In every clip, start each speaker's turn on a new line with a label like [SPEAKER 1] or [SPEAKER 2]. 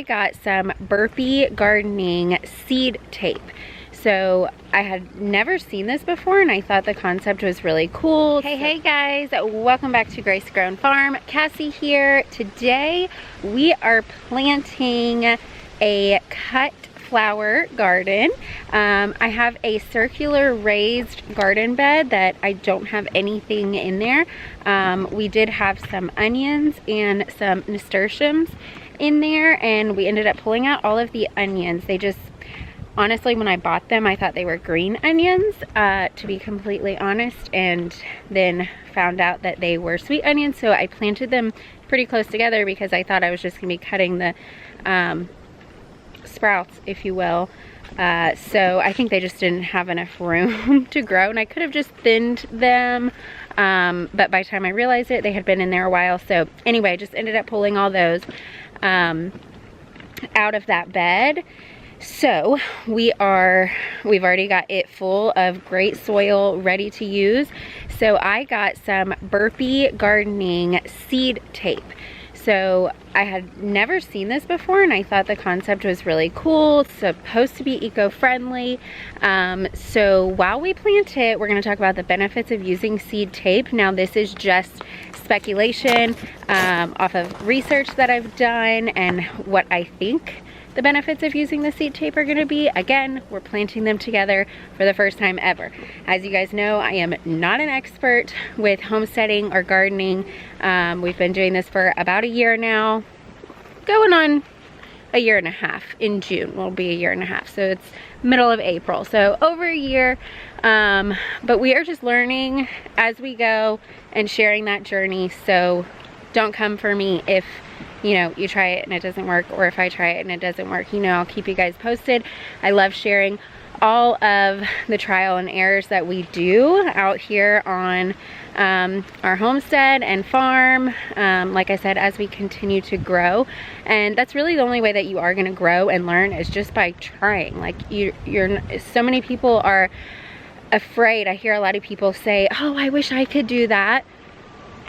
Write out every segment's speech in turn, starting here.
[SPEAKER 1] got some Burpee gardening seed tape. So I had never seen this before and I thought the concept was really cool. Hey guys, welcome back to Grace Grown Farm. Cassie here. Today we are planting a cut flower garden. I have a circular raised garden bed that I don't have anything in there. We did have some onions and some nasturtiums in there, and we ended up pulling out all of the onions. They just, honestly, when I bought them, I thought they were green onions, to be completely honest, and then found out that they were sweet onions, so I planted them pretty close together because I thought I was just gonna be cutting the sprouts, if you will. So I think they just didn't have enough room to grow, and I could have just thinned them, but by the time I realized it, they had been in there a while. So anyway, I just ended up pulling all those out of that bed. So we've already got it full of great soil ready to use. So I got some Burpee gardening seed tape. So I had never seen this before and I thought the concept was really cool. It's supposed to be eco-friendly. So while we plant it, we're gonna talk about the benefits of using seed tape. Now this is just speculation off of research that I've done and what I think the benefits of using the seed tape are gonna be. Again, we're planting them together for the first time ever. As you guys know, I am not an expert with homesteading or gardening. We've been doing this for about a year now, going on a year and a half. In June will be a year and a half, so it's middle of April, so over a year. But we are just learning as we go and sharing that journey, so don't come for me if you try it and it doesn't work, or if I try it and it doesn't work. I'll keep you guys posted. I love sharing all of the trial and errors that we do out here on our homestead and farm, like I said, as we continue to grow. And that's really the only way that you are going to grow and learn, is just by trying. Like so many people are afraid. I hear a lot of people say, oh, I wish I could do that.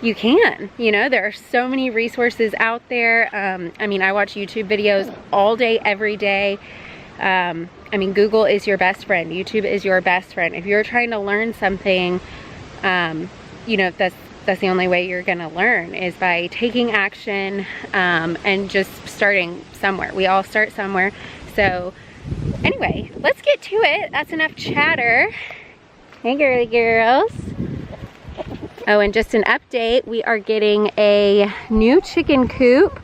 [SPEAKER 1] You can, there are so many resources out there. I mean, I watch YouTube videos all day, every day. I mean, Google is your best friend. YouTube is your best friend. If you're trying to learn something, that's the only way you're gonna learn, is by taking action, and just starting somewhere. We all start somewhere. So anyway, let's get to it. That's enough chatter. Hey, girly girls. Oh, and just an update, we are getting a new chicken coop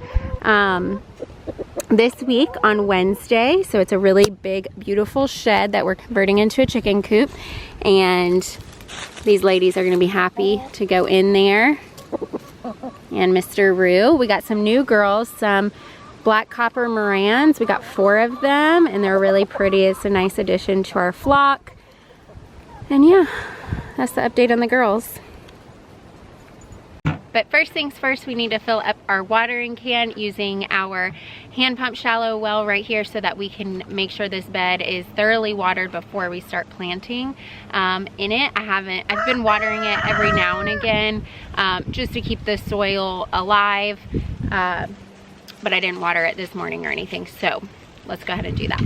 [SPEAKER 1] this week on Wednesday. So it's a really big, beautiful shed that we're converting into a chicken coop. And these ladies are gonna be happy to go in there. And Mr. Roo. We got some new girls, some black copper Morans. We got 4 of them and they're really pretty. It's a nice addition to our flock. And yeah, that's the update on the girls. But first things first, we need to fill up our watering can using our hand pump shallow well right here, so that we can make sure this bed is thoroughly watered before we start planting in it. I've been watering it every now and again, just to keep the soil alive, but I didn't water it this morning or anything. So let's go ahead and do that.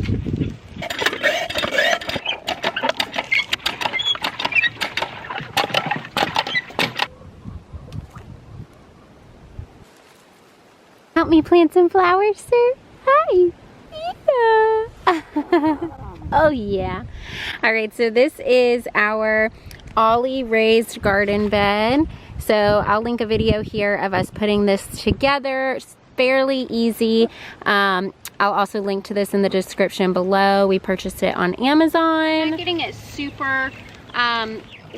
[SPEAKER 1] Help me plant some flowers, sir? Hi. Yeah. Oh yeah. All right, so this is our Olle raised garden bed. So I'll link a video here of us putting this together. It's fairly easy. I'll also link to this in the description below. We purchased it on Amazon. I'm not getting it super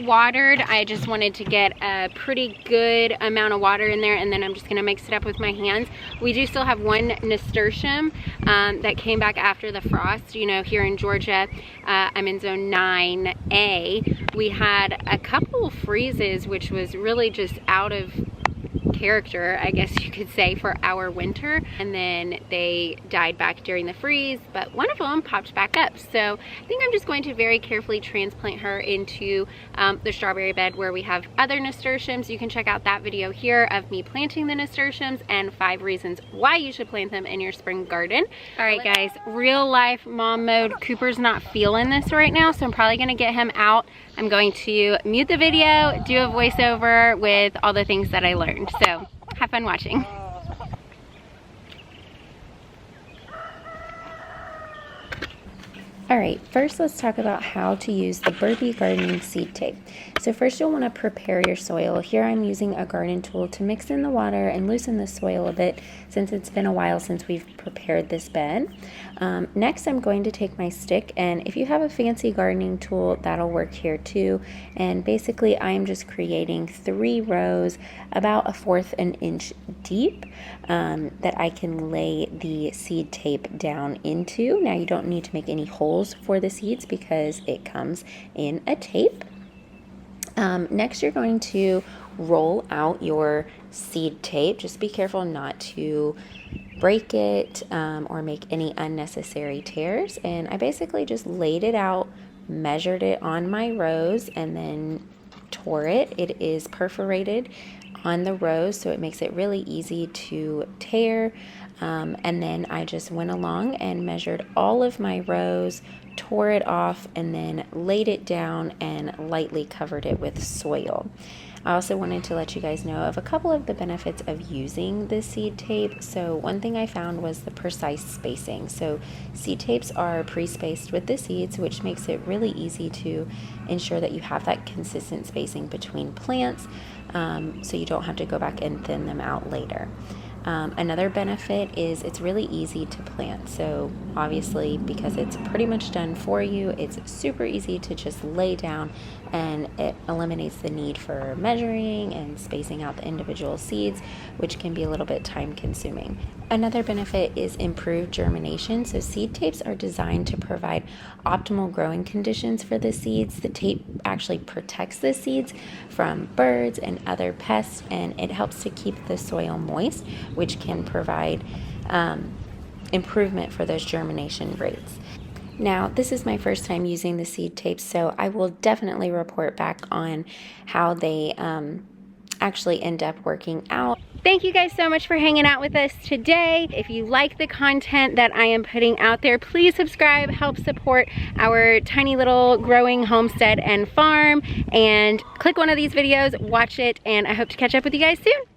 [SPEAKER 1] watered. I just wanted to get a pretty good amount of water in there, and then I'm just gonna mix it up with my hands. We do still have one nasturtium that came back after the frost. Here in Georgia, I'm in zone 9A. We had a couple freezes, which was really just out of character, I guess you could say, for our winter, and then they died back during the freeze, but one of them popped back up. So I think I'm just going to very carefully transplant her into the strawberry bed where we have other nasturtiums. You can check out that video here of me planting the nasturtiums and 5 reasons why you should plant them in your spring garden. All right guys, real life mom mode. Cooper's not feeling this right now, so I'm probably gonna get him out. I'm going to mute the video, do a voiceover with all the things that I learned. So have fun watching. All right, first let's talk about how to use the Burpee gardening seed tape. So first you'll want to prepare your soil. Here I'm using a garden tool to mix in the water and loosen the soil a bit since it's been a while since we've prepared this bed. Next I'm going to take my stick, and if you have a fancy gardening tool, that'll work here too. And basically I'm just creating 3 rows about 1/4 an inch deep that I can lay the seed tape down into. Now you don't need to make any holes for the seeds because it comes in a tape. Next you're going to roll out your seed tape. Just be careful not to break it or make any unnecessary tears. And I basically just laid it out, measured it on my rows, and then tore it. It is perforated on the rows, so it makes it really easy to tear. And then I just went along and measured all of my rows, tore it off, and then laid it down and lightly covered it with soil. I also wanted to let you guys know of a couple of the benefits of using the seed tape. So one thing I found was the precise spacing. So seed tapes are pre-spaced with the seeds, which makes it really easy to ensure that you have that consistent spacing between plants, so you don't have to go back and thin them out later. Another benefit is it's really easy to plant. So obviously, because it's pretty much done for you, it's super easy to just lay down, and it eliminates the need for measuring and spacing out the individual seeds, which can be a little bit time consuming. Another benefit is improved germination. So seed tapes are designed to provide optimal growing conditions for the seeds. The tape actually protects the seeds from birds and other pests, and it helps to keep the soil moist, which can provide improvement for those germination rates. Now, this is my first time using the seed tapes, so I will definitely report back on how they actually end up working out. Thank you guys so much for hanging out with us today. If you like the content that I am putting out there, please subscribe, help support our tiny little growing homestead and farm, and click one of these videos, watch it, and I hope to catch up with you guys soon.